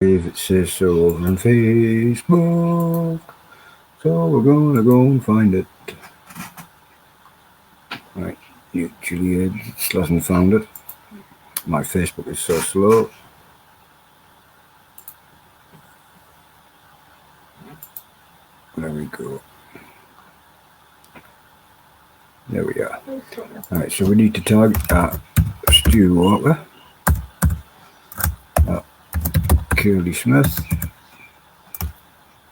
If it says so over on Facebook, so we're gonna go and find it. Right, Juliet still hasn't found it. My Facebook is so slow. There we go. There we are. Alright, so we need to tag Stu Walker, Curly Smith.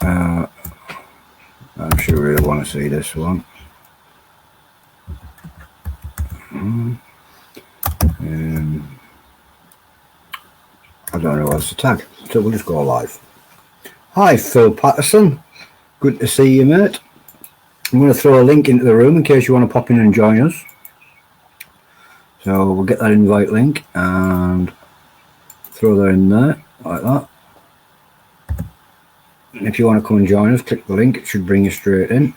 I'm sure you'll want to see this one. I don't know what else to tag, so we'll just go live. Hi, Phil Patterson. Good to see you, mate. I'm going to throw a link into the room in case you want to pop in and join us. So we'll get that invite link and throw that in there, like that. And if you want to come and join us, click the link. It should bring you straight in.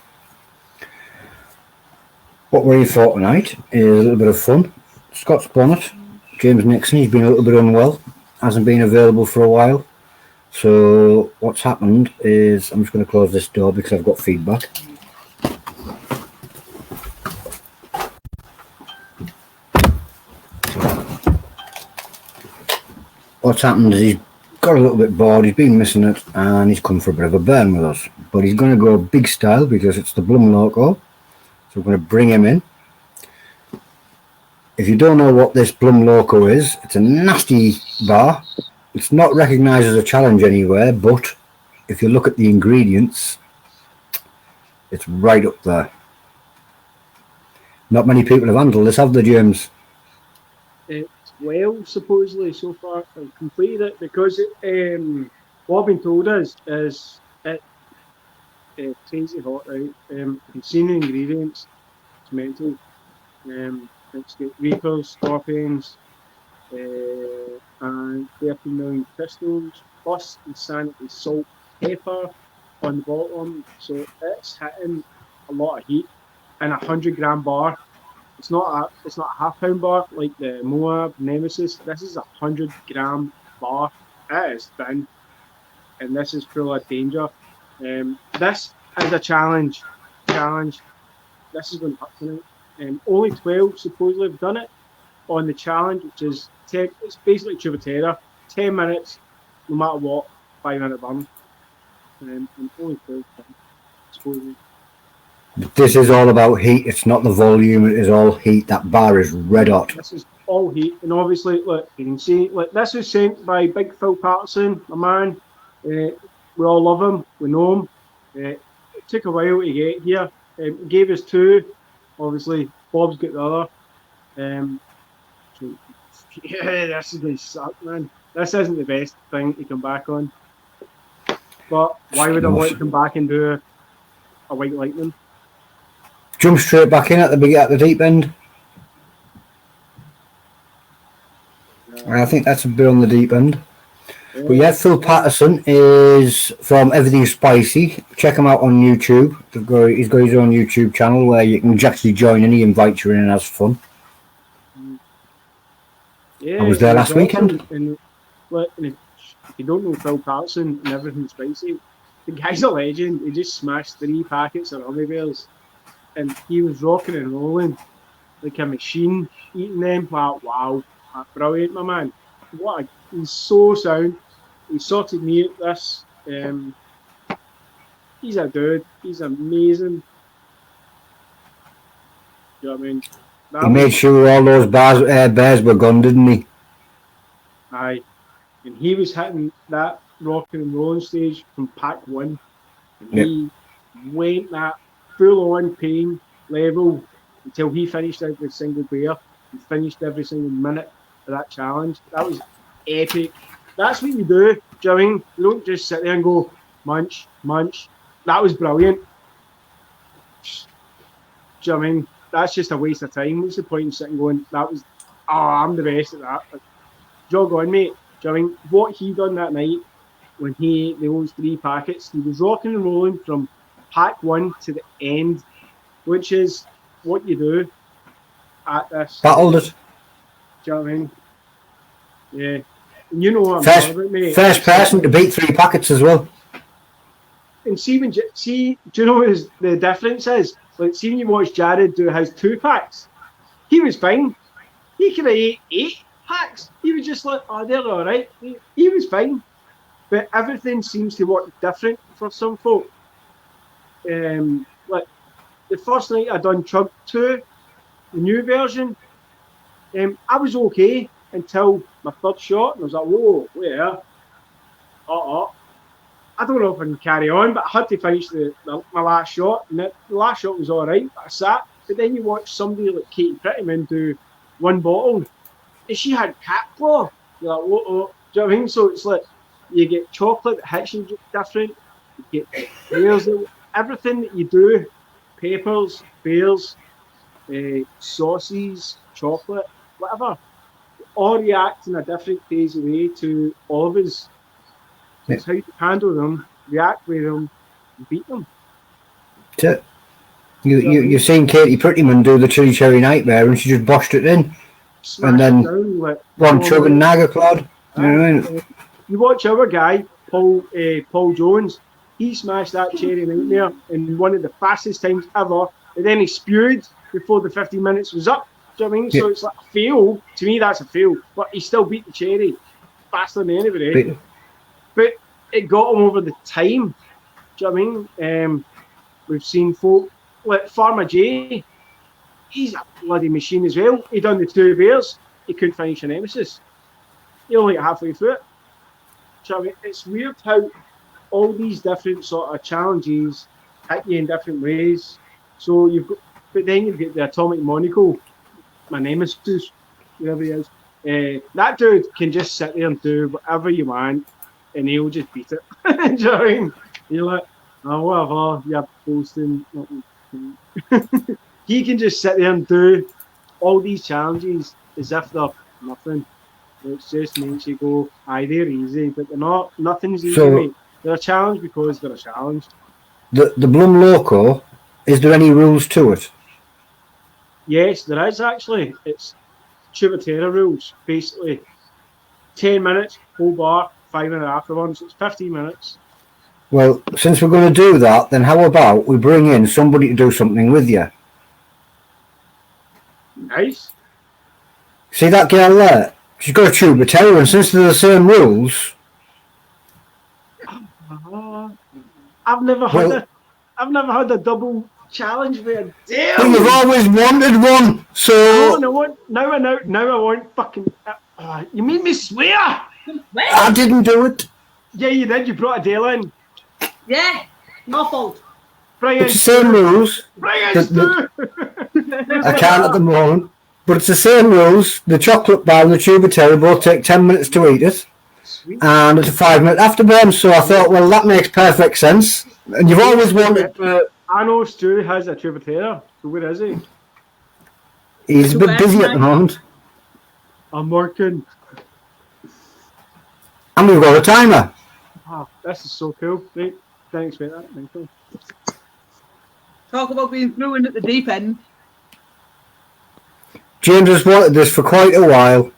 What we're here for tonight is a little bit of fun. Scott's Bonnet, James Nixon, he's been a little bit unwell. Hasn't been available for a while. So what's happened is, I'm just going to close this door because I've got feedback. What's happened is he's got a little bit bored, he's been missing it, and he's come for a bit of a burn with us. But he's going to go big style because it's the Blum Loco. So we're going to bring him in. If you don't know what this Blum Loco is, it's a nasty bar. It's not recognised as a challenge anywhere, but if you look at the ingredients, it's right up there. Not many people have handled this, have they, James? Well, supposedly so far I've completed it because what I've been told is it crazy hot, right? You've seen the ingredients, it's mental. It's got reapers, scorpions, and 30 million crystals, plus insanity salt, pepper on the bottom. So it's hitting a lot of heat in 100-gram bar. It's not a half-pound bar like the Moab Nemesis. This is 100-gram bar. It is thin, and this is full of danger. This is a challenge. This is going to hurt tonight. Only 12 supposedly have done it on the challenge, which is 10. It's basically Chubatera, 10 minutes, no matter what, 5-minute burn. And only 12 supposedly. This is all about heat. It's not the volume. It is all heat. That bar is red hot. This is all heat, and obviously, look, you can see. Look, this was sent by Big Phil Patterson, my man. We all love him. We know him. It took a while to get here. He gave us 2. Obviously, Bob's got the other. So, yeah, this is going to suck, man. This isn't the best thing to come back on. But why would I want to come back and do a White Lightning? Jump straight back in at the deep end. I think that's a bit on the deep end. But yeah, Phil Patterson is from Everything Spicy. Check him out on YouTube. He's got his own YouTube channel where you can actually join in. He invites you in and has fun. Yeah, I was there last weekend. And if you don't know Phil Patterson and Everything Spicy, the guy's a legend. He just smashed 3 packets of Rummy Bears. And he was rocking and rolling like a machine, eating them. Wow, brilliant, my man. He's so sound. He sorted me at this. He's a dude. He's amazing. You know what I mean? He made sure all those bears were gone, didn't he? Aye. And he was hitting that rocking and rolling stage from pack 1. And he went that full-on pain level until he finished every single bear and finished every single minute of that challenge. That was epic. That's what you do. Do you know what I mean? You don't just sit there and go, munch. That was brilliant. Do you know what I mean? That's just a waste of time. What's the point in sitting going, I'm the best at that. Like, jog on, mate. Do you know what I mean? What he done that night when he ate those 3 packets, he was rocking and rolling from pack 1 to the end, which is what you do at this. Battled it. Do you know what I mean? Yeah. And you know what I'm First, talking about, mate. first person to beat 3 packets as well. And see, do you know what the difference is? Like, see when you watch Jared do his 2 packs, he was fine. He could have ate 8 packs. He was just like, oh, they're all right. He was fine. But everything seems to work different for some folk. Like the first night I done Chug 2, the new version, I was okay until my 3rd shot, and I was like, whoa, where? I don't know if I can carry on, but I had to finish my last shot, and the last shot was all right, but I sat. But then you watch somebody like Katie Prettyman do 1 bottle, and she had cat claw. You're like, whoa. Do you know what I mean? So it's like, you get chocolate that hits you different, you get beers, everything that you do, papers, beers, sauces, chocolate, whatever, all react in a different phase of way to all of us. So it's how you handle them, react with them, and beat them. That's it. You've seen Katie Prettyman do the Chili Cherry Nightmare, and she just boshed it in. Smash and then down, like, Ron Chug and Nagerclad. You know what I mean? You watch our guy, Paul Jones, he smashed that Cherry Nightmare in one of the fastest times ever, and then he spewed before the 15 minutes was up. Do you know what I mean? Yeah. So it's like a fail. To me, that's a fail. But he still beat the Cherry faster than anybody. But it got him over the time. Do you know what I mean? We've seen folk like Farmer J. He's a bloody machine as well. He done the 2 beers. He couldn't finish an Nemesis. He only got halfway through it. Do you know what I mean? It's weird how all these different sort of challenges hit you in different ways. So but then you've got the Atomic Monaco, my Nemesis, whoever he is. That dude can just sit there and do whatever you want, and he'll just beat it. Do you know what I mean? You're like, oh, whatever, you're posting. He can just sit there and do all these challenges as if they're nothing. It just makes you go, aye, they're easy, but they're not. Nothing's easy, mate. They're a challenge because they're a challenge. The Blum Loco, is there any rules to it? Yes, there is actually. It's Tubatera rules, basically. 10 minutes, whole bar, 5.5 one, so it's 15 minutes. Well, since we're going to do that, then how about we bring in somebody to do something with you? Nice. See that girl there? She's got a Tubatera, and since they're the same rules... I've never had a double challenge with Adele. But you've always wanted one, so... Now I want fucking... you made me swear! I didn't do it. Yeah, you did. You brought Adele in. Yeah, no fault. It's the same rules. Bring it through! I can't at the moment. But it's the same rules. The chocolate bar and the Tubatera both take 10 minutes to eat it. Sweet. And it's a 5-minute afterburn, so I thought, well, that makes perfect sense. And you've always wanted... I know Stu has a Tubatera, so where is he? He's a bit busy at the moment. I'm working. And we've got a timer. Oh, this is so cool. Right. Didn't expect that. Thank you. Talk about being thrown in at the deep end. James has wanted this for quite a while,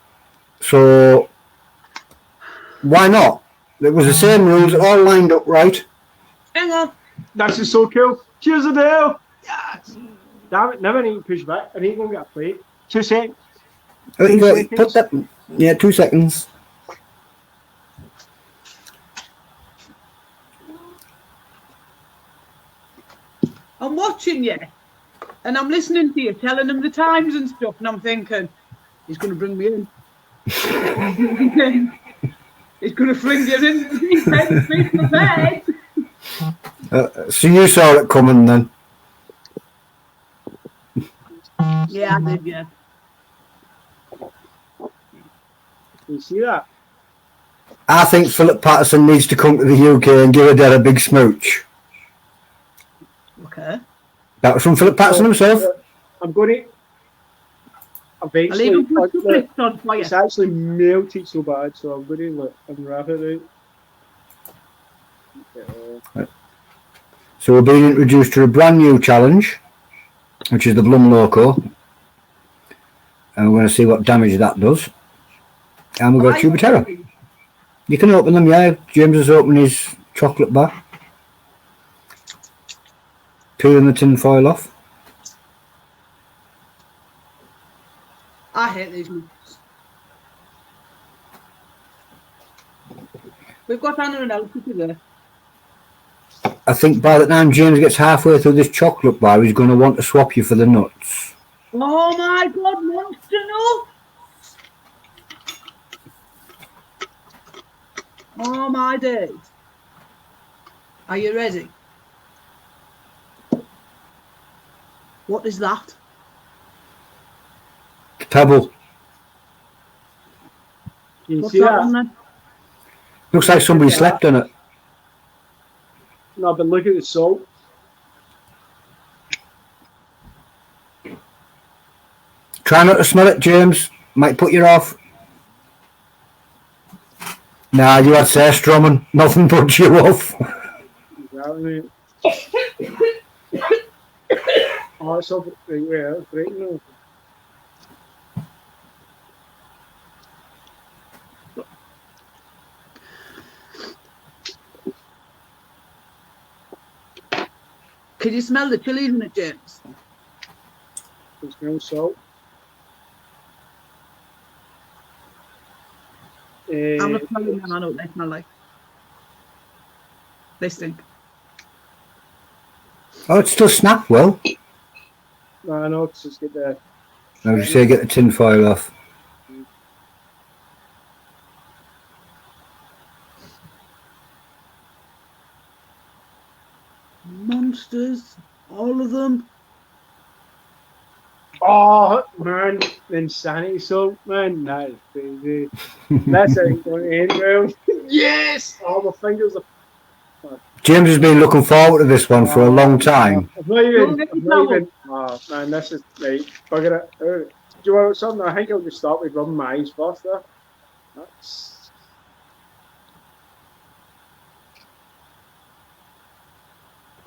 so why not? It was the same rules, all lined up right. Hang on. This is so cool. Cheers, Adele. Yes. Damn it, never need to push back. I need to go and get a plate. 2 seconds. Put that. Yeah, 2 seconds. I'm watching you, and I'm listening to you, telling him the times and stuff, and I'm thinking, he's going to bring me in. He's going to fling you in. Be prepared. So you saw it coming then? Yeah, I did, yeah. You see that? I think Philip Patterson needs to come to the UK and give Adele a big smooch. Okay. That was from Philip Patterson himself. I'm going to... Eventually, it's actually melted so bad, so I'm going to unwrap it out. So we're being introduced to a brand new challenge, which is the Blum Loco. And we're going to see what damage that does. And we've got Tubatera. You can open them, yeah. James has opened his chocolate bar. Peeling the tin foil off. I hate these nuts. We've got Anna and Elsie today. I think by the time James gets halfway through this chocolate bar, he's going to want to swap you for the nuts. Oh my God, monster nuts! Oh my days. Are you ready? What is that? Pebble. Can you What's see that that? one then? Looks like somebody slept on it. No, but look at the salt. Try not to smell it, James. Might put you off. Nah, you had surströmming. Nothing puts you off. Exactly. Oh, it's over right where it's right now. Can you smell the chili in it, James? There's no salt. I'm not smelling them. I know what they smell like. They stink. Oh, it's still snapped well. No, no, it's just get the. I would say get the tin foil off. Monsters, all of them. Oh man, the insanity salt, man, that is crazy. That's how it's going to end well. Yes! Oh, my fingers are. James has been looking forward to this one for a long time. I've not even. Oh man, this is right. Bugger it. Do you want something? I think I'll just start with rubbing my eyes first. There. That's.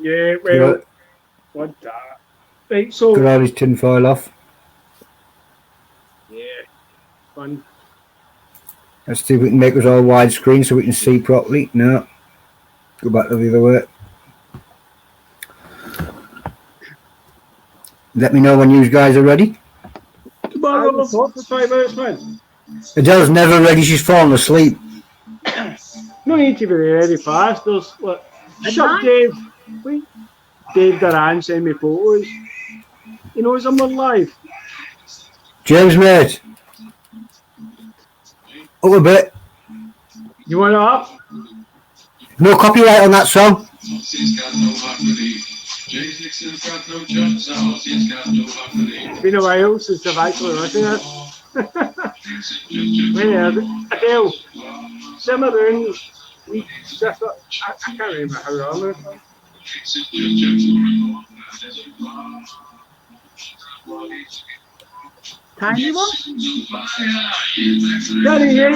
Yeah, well, what that? Right, so. Got all his tin foil off. Yeah, fun. Let's see if we can make us all widescreen so we can see properly. No. Go back the other way. Let me know when you guys are ready. Tomorrow, for 5 minutes, man. Adele's never ready. She's fallen asleep. No need to be ready fast. There's what? Shut Dave. Wait. Dave Duran send me photos. He knows I'm on live. James, mate. Up a bit. You want it up? No copyright on that song. It's been a while since I've actually listened to it. Wait, Adele. Simmer in. I can't remember how long it was. Tiny one? Daddy, yeah,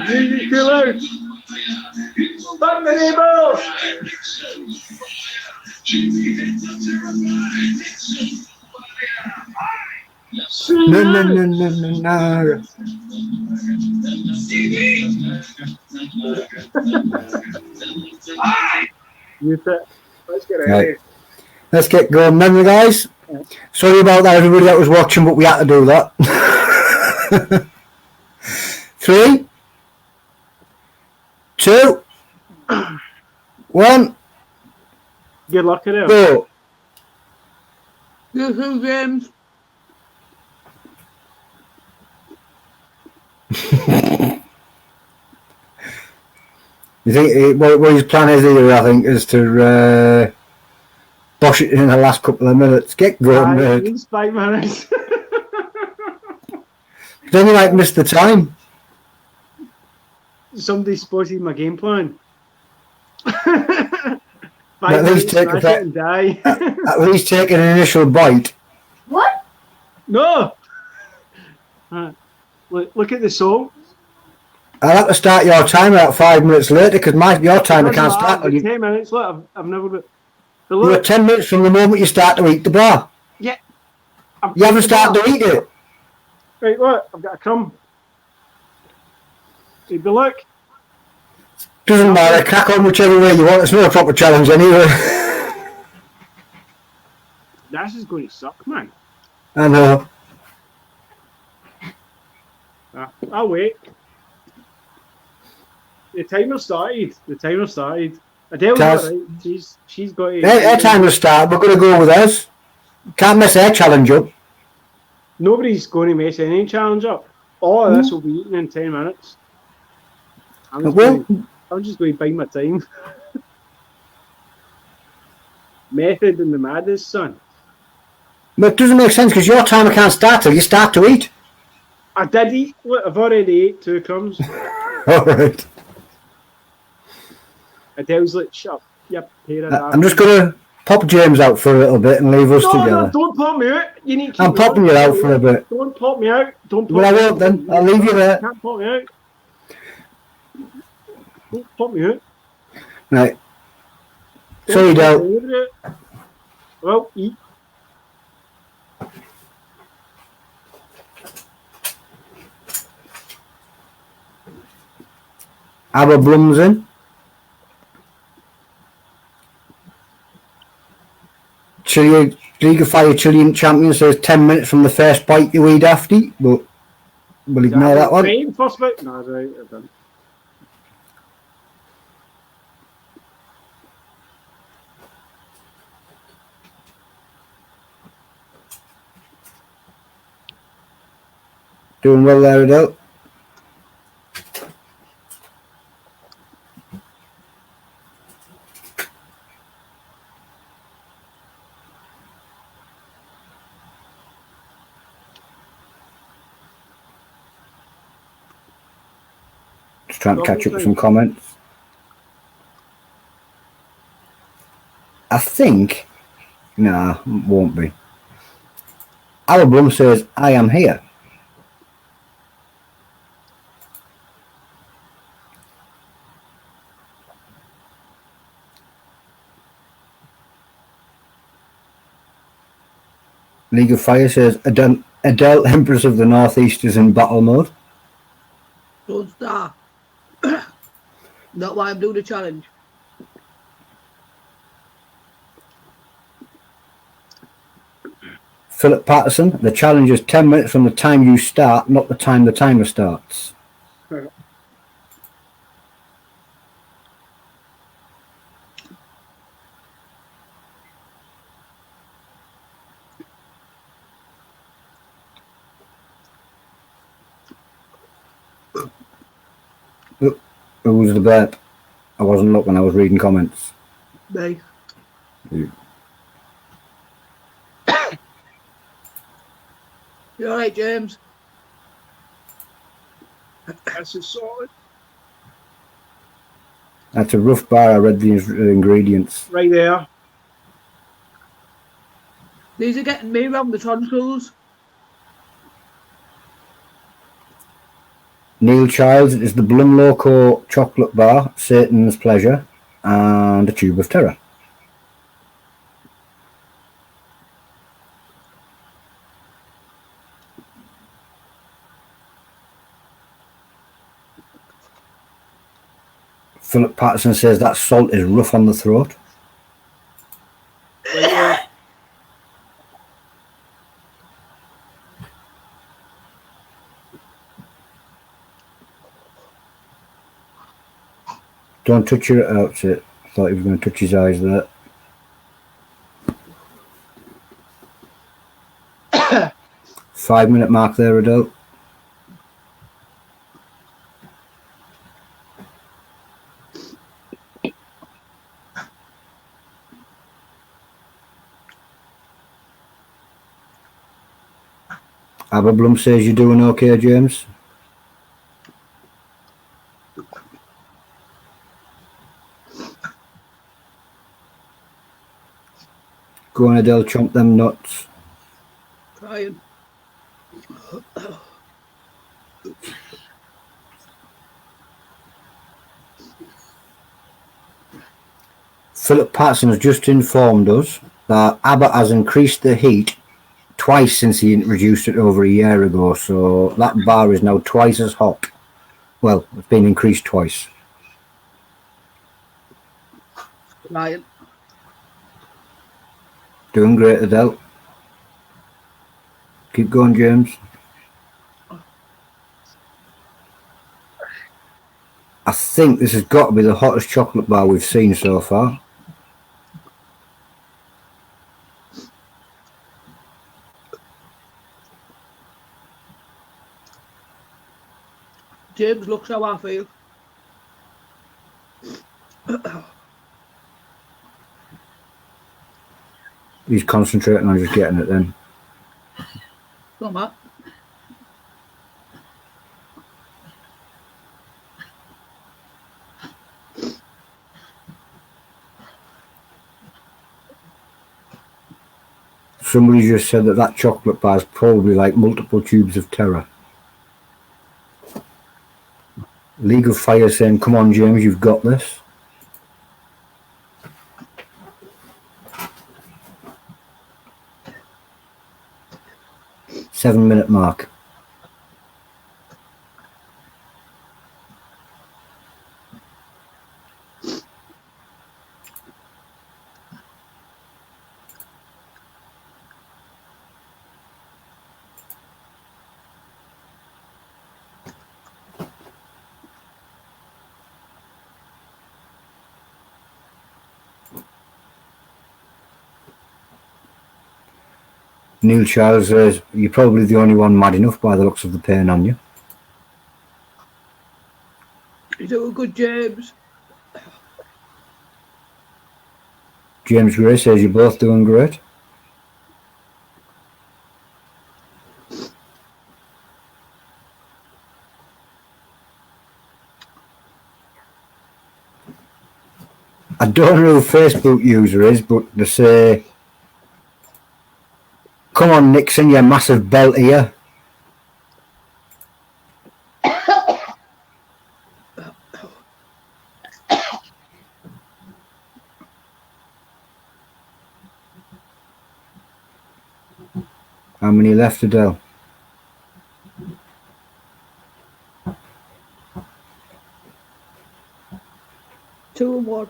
music too loud. Back the neighbours. No, no, no, no, no, no. Let's get Right. Let's get going then, guys. Sorry about that, everybody that was watching, but we had to do that. 3, 2, 1. Good luck to them. Go. You too, James. You think what his plan is here? I think is to bosh it in the last couple of minutes. Get going, mate. 5 minutes. Then you might miss the time. Somebody spotted my game plan. At least take smash it and die. At least take an initial bite. What? No. Look at the salt. I'll have to start your timer at 5 minutes later because your timer can't start. 10 minutes. Look, I've never been. You're 10 minutes from the moment you start to eat the bar. Yeah. You haven't started to eat it. Right, look, I've got a crumb. Hey, but look. Doesn't matter, crack on whichever way you want. It's not a proper challenge anyway. This is going to suck, man. I know. I'll wait. The timer started. Adele's got right. She's got it. Her timer started. We're going to go with us. Can't mess their challenge up. Nobody's going to mess any challenge up. All of this will be eaten in 10 minutes. I'm just going to bide my time. Method in the madness, son. But it doesn't make sense because your timer can't start till you start to eat. I did eat. Look, I've already ate 2 crumbs. All right. Adele's like, shut up. Yep, I'm just going to pop James out for a little bit and leave us together. No, don't pop me out. You need to keep I'm popping you out for a bit. Don't pop me out. Well, I won't then. I'll leave you there. Can't pop me out. Don't pop me out. Right. Sorry, Del. Well, eat. Abba Blum's in. Chilean League of Fire Chilean champion says 10 minutes from the first bite you eat after, but we'll ignore that one. First bite? No, right, I done. Doing well there, Adele. Just trying to catch up with some comments. I think, nah, won't be. Our Blum says, I am here. League of Fire says Adele, Empress of the Northeast, is in battle mode. Don't start. Not why I'm doing the challenge. Philip Patterson, the challenge is 10 minutes from the time you start, not the time the timer starts. Who was the burp? I wasn't looking, I was reading comments. Me. You. You alright, James? This is solid. That's a rough bar, I read the ingredients. Right there. These are getting me around the tonsils. Neil Childs is the Blum Loco chocolate bar, Satan's Pleasure, and a tube of terror. Philip Patterson says that salt is rough on the throat. Right there. Don't touch your outfit. Thought he was going to touch his eyes there. Five-minute mark there, Adele. Abba Blum says you're doing okay, James. Go on, Adele, chomp them nuts. Trying. Philip Patterson has just informed us that Abbott has increased the heat twice since he introduced it over a year ago, so that bar is now twice as hot. Well, it's been increased twice. Right. Doing great, Adele. Keep going, James. I think this has got to be the hottest chocolate bar we've seen so far. James looks how I feel. He's concentrating on just getting it then. Come on. Somebody just said that chocolate bar is probably like multiple tubes of terror. League of Fire saying, come on, James, you've got this. Seven-minute mark. Neil Charles says, you're probably the only one mad enough by the looks of the pain on you. You're doing good, James. James Gray says, you're both doing great. I don't know who Facebook user is, but they say, come on, Nixon, you massive belt here. How many left, Adele? Two and one.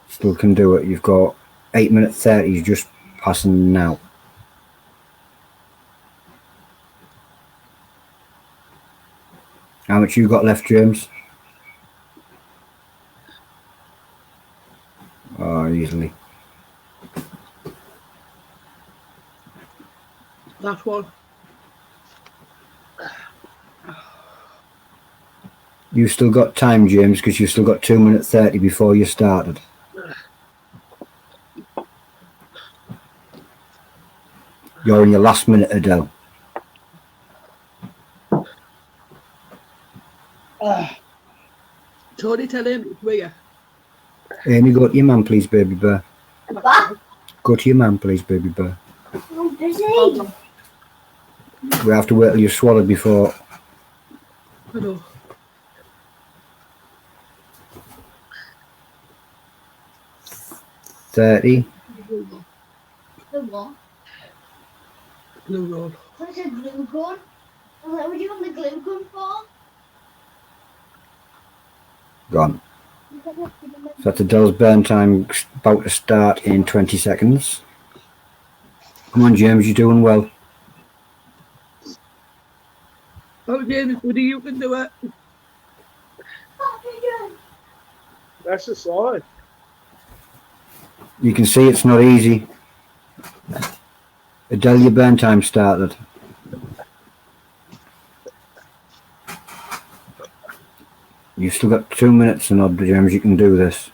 Still can do it. You've got 8 minute 30s just passing now. How much you got left, James? Oh, easily. Last one. You still got time, James, because you've still got 2 minute 30 before you started. You're in your last minute, Adele. Tony, tell him it's where. Amy, go to your man, please, baby bear. What? Go to your man, please, baby bear. I'm busy. We have to wait till you've swallowed before. I know. $30. The what? Blue roll. What's a glue gun? I was like, what do you want the glue gun for? Gone. So that's Adele's burn time about to start in 20 seconds. Come on, James, you're doing well. Oh, James, buddy, you can do it. That's a solid. You can see it's not easy. Adele, your burn time started. You've still got 2 minutes and odd, James, you can do this.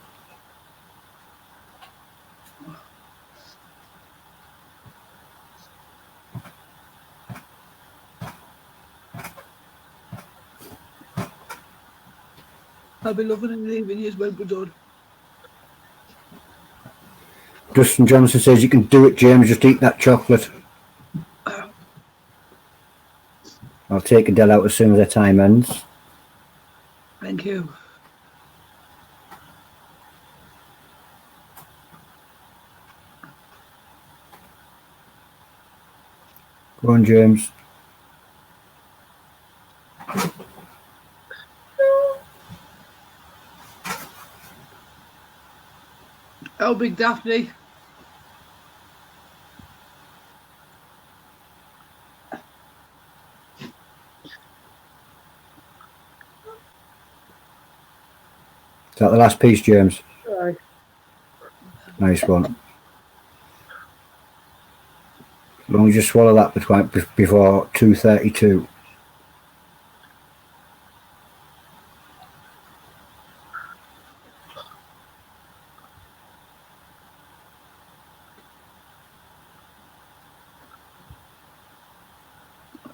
I'll be loving and leaving you as well, we're done. Dustin Johnson says you can do it, James, just eat that chocolate. I'll take Adele out as soon as her time ends. Thank you. Go on, James. Oh, big Daphne. Is that the last piece, James? Aye. Nice one. As long as you swallow that before 2:32.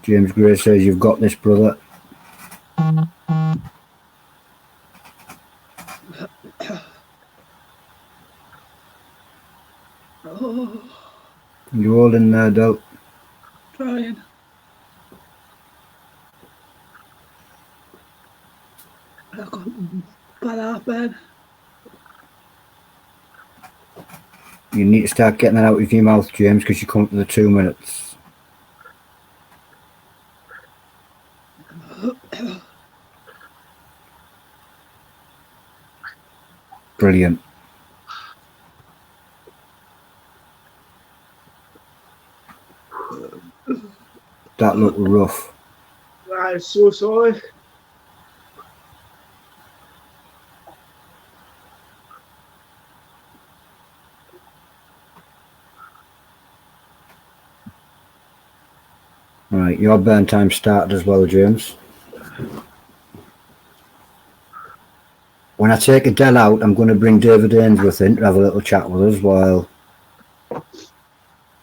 James Gray says you've got this, brother. Oh, You all in there, Adele? trying. I got bad heartburn. You need to start getting that out of your mouth, James, because you come up to the 2 minutes. Brilliant. That looked rough. I'm so sorry. Right, your burn time started as well, James. When I take Adele out, I'm going to bring David Ainsworth in to have a little chat with us while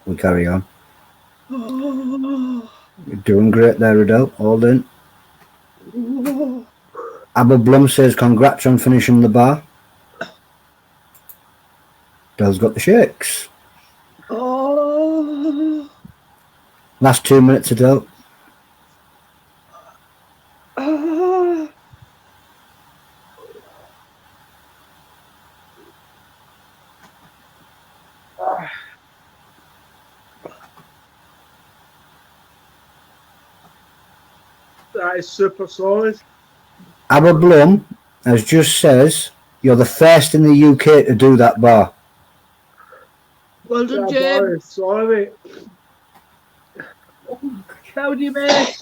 we carry on. Oh, You're doing great there, Adele. All in. oh, Abba Blum says congrats on finishing the bar. Adele's got the shakes. oh, Last 2 minutes, Adele. oh. That is super solid. Abba Blum has just says you're the first in the UK to do that bar. Well done, That James. bar is solid, mate. How do you mate?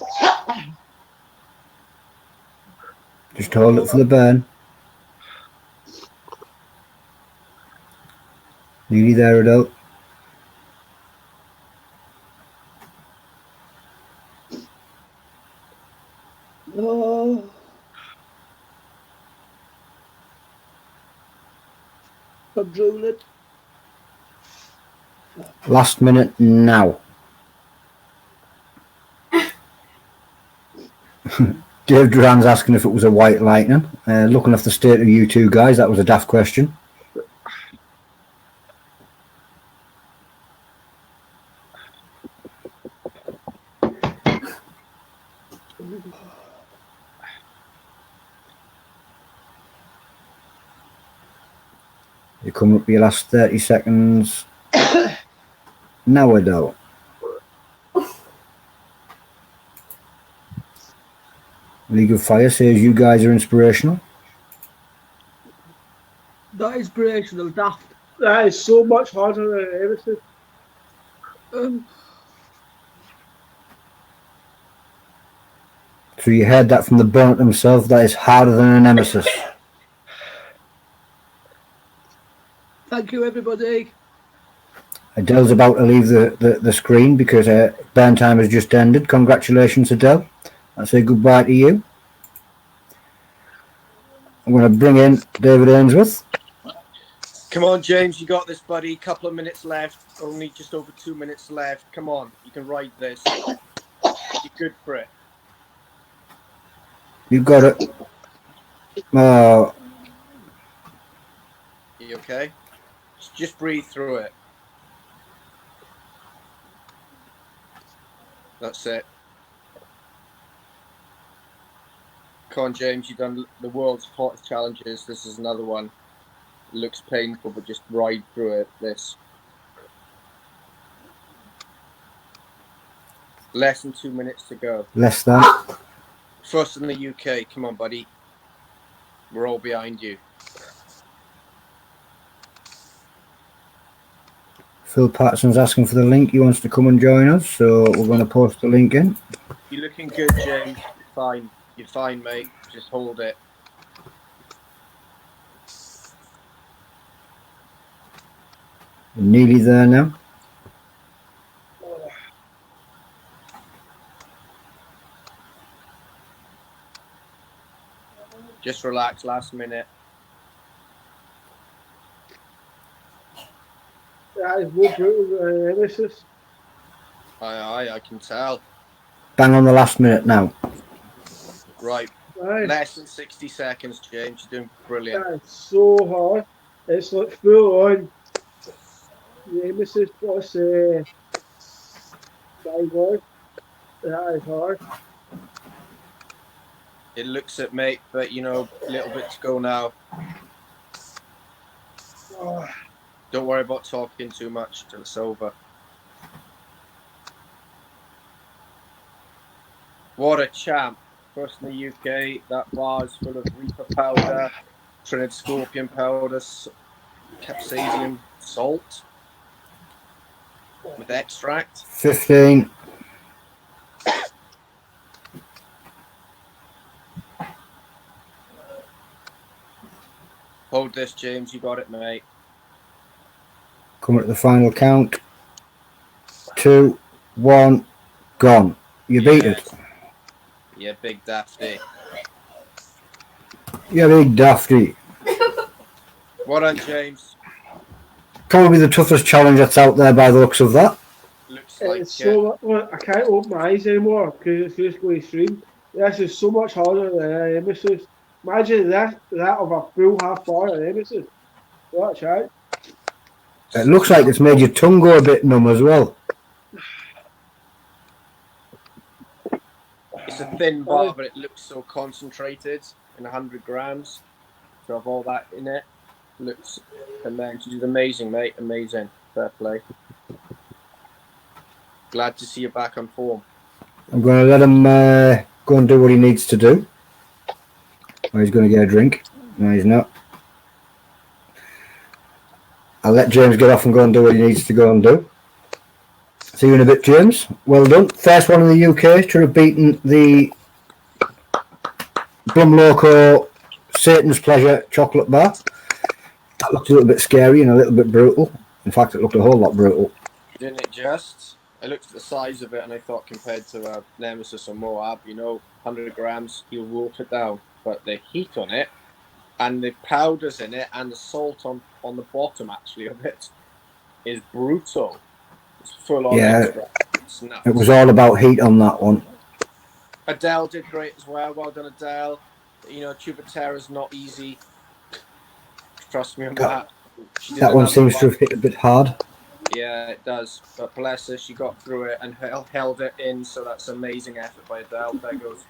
Just hold it for the burn. Nearly there, Adele. Oh. I'm drooling. Last minute now. Dave Duran's asking if it was a white lightning. Looking off the state of you two guys, that was a daft question. You come up with your last 30 seconds. Now, Adele. League of Fire says you guys are inspirational. That is inspirational, daft. That is so much harder than everything. So you heard that from the Burnett himself. That is harder than a nemesis. Thank you, everybody. Adele's about to leave the screen because burn time has just ended. Congratulations, Adele. I say goodbye to you. I'm going to bring in David Ainsworth. Come on, James, you got this, buddy. Couple of minutes left. Only just over 2 minutes left. Come on, you can ride this. You're good for it. You've got it. Oh, You okay? Just breathe through it. That's it. Come on, James, you've done the world's hottest challenges. This is another one. It looks painful, but just ride through it. This. Less than 2 minutes to go. less than. First in the UK. Come on, buddy. We're all behind you. Phil Patterson's asking for the link. He wants to come and join us, so we're going to post the link in. You're looking good, James. You're fine. You're fine, mate. Just hold it. We're nearly there now. Just relax. Last minute. That is more brutal than Nemesis. I can tell. Bang on the last minute now. Right. Aye. Less than 60 seconds, James. You're doing brilliant. That is so hard. It's like full on. Nemesis plus Cyborg. That is hard. It looks it, mate, but you know, a little bit to go now. Oh, Don't worry about talking too much till it's over. What a champ. First in the UK, that bar is full of Reaper powder, Trinidad Scorpion powder, capsaicin salt with extract. 15. Hold this, James. You got it, mate. Coming at the final count. 2, 1, gone. You beat it. Yeah, big dafty. You big dafty. Well done, James. Probably the toughest challenge that's out there by the looks of that. Looks like it's so much. I can't open my eyes anymore because it's just going stream. This is so much harder than Nemesis. Imagine that of a full half bar of Nemesis. Watch out. It looks like it's made your tongue go a bit numb as well. it's a thin bar, but it looks so concentrated in 100 grams. To have all that in it looks immense. You did amazing, mate. Amazing. Fair play. Glad to see you back on form. I'm going to let him go and do what he needs to do. Oh, he's going to get a drink. No, he's not. I'll let James get off and go and do what he needs to go and do. See you in a bit, James. Well done. First one in the UK to have beaten the Blum Loco Satan's Pleasure chocolate bar. That looked a little bit scary and a little bit brutal. In fact, it looked a whole lot brutal. Didn't it just? I looked at the size of it and I thought compared to Nemesis or Moab, you know, 100 grams, you'll wolf it down. But the heat on it and the powders in it and the salt on the bottom actually of it is brutal. It's full on extra. It's nuts. It was all about heat on that one. Adele did great as well. Well done, Adele. You know, Tubaterra's not easy. Trust me on that. That one seems to have hit a bit hard. Yeah, it does. But bless her, she got through it and held it in, so that's amazing effort by Adele. There goes.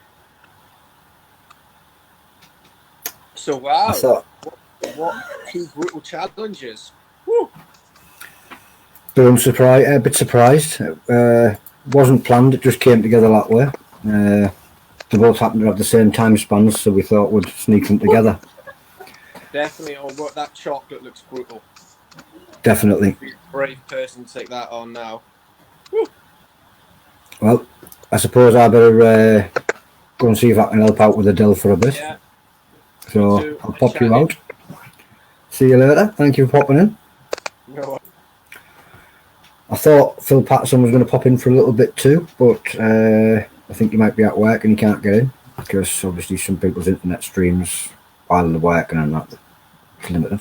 So, wow. What two brutal challenges. Woo! A bit surprised. Wasn't planned, it just came together that way. They both happened to have the same time spans, so we thought we'd sneak them together. Definitely, that chocolate looks brutal. Definitely. Be a brave person to take that on now. Well, I suppose I better go and see if I can help out with Adele for a bit. Yeah. So I'll pop you out. See you later. Thank you for popping in. No. I thought Phil Patterson was going to pop in for a little bit too, but I think he might be at work and he can't get in because obviously some people's internet streams while they're working and that it's limited.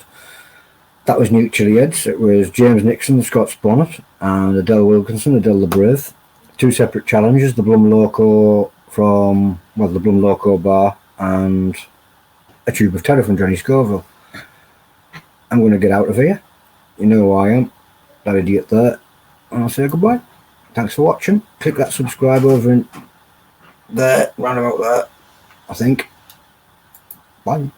That was Mutually Heads. It was James Nixon, Scott's Bonnet, and Adele Wilkinson, Adele the Brave. Two separate challenges: the Blum Loco from the Blum Loco bar and a tube of terror from Johnny Scoville. I'm going to get out of here. You know who I am. That idiot there. And I'll say goodbye. Thanks for watching. Click that subscribe over in there, round about there, I think. Bye.